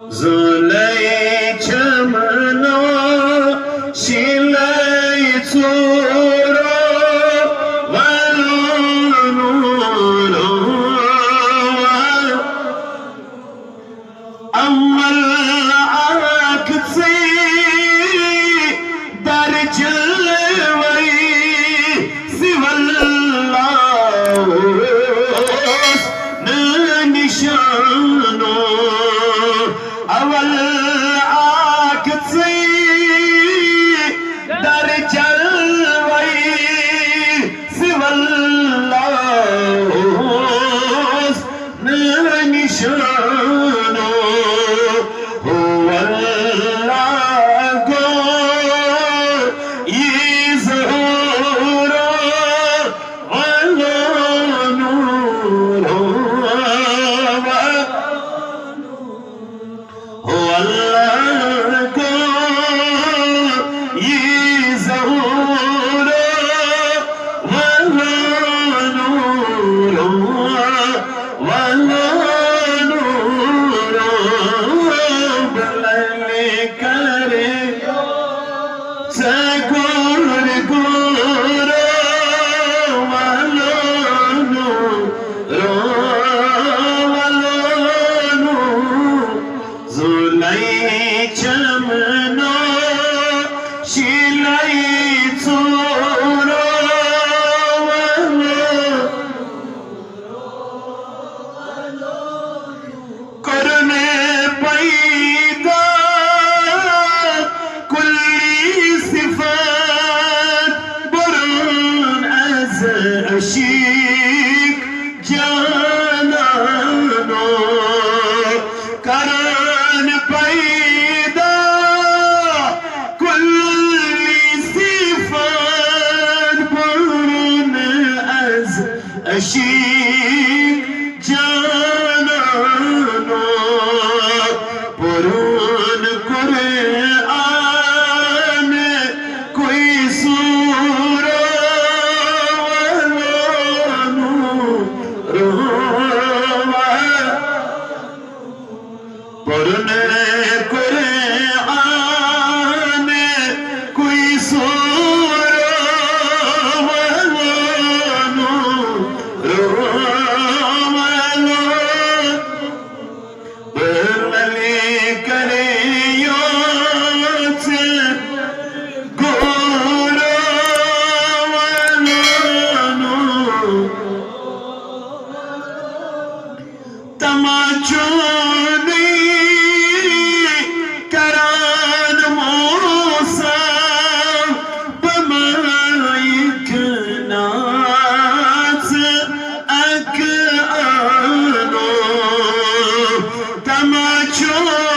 Zulay çamano şilay tsuro valunuro amal akitsi dar jalwai sivallahu nishano अवल आकसी दर जलवई सिवल्लास निशानो हुवल्लाह गो ये ज़हूरो वला neuro अल्लाह को ये ज़हूरो वला नूरो वला नूरो बलले करे सगुर गुरो वला neuro Zulay çamano şilay tsuro करने पैदा कुल्ली सिफात बुरुन az aşik canano करन पैदा कुल्ली सिफात बुरुन az aşik canano बुरुन कुरआन कोई सूरो वला नूरो पुरने कुरआन कोई सूरो वला नूरो बलले करे योच गोरो वला नूरो तमाचो Tamacho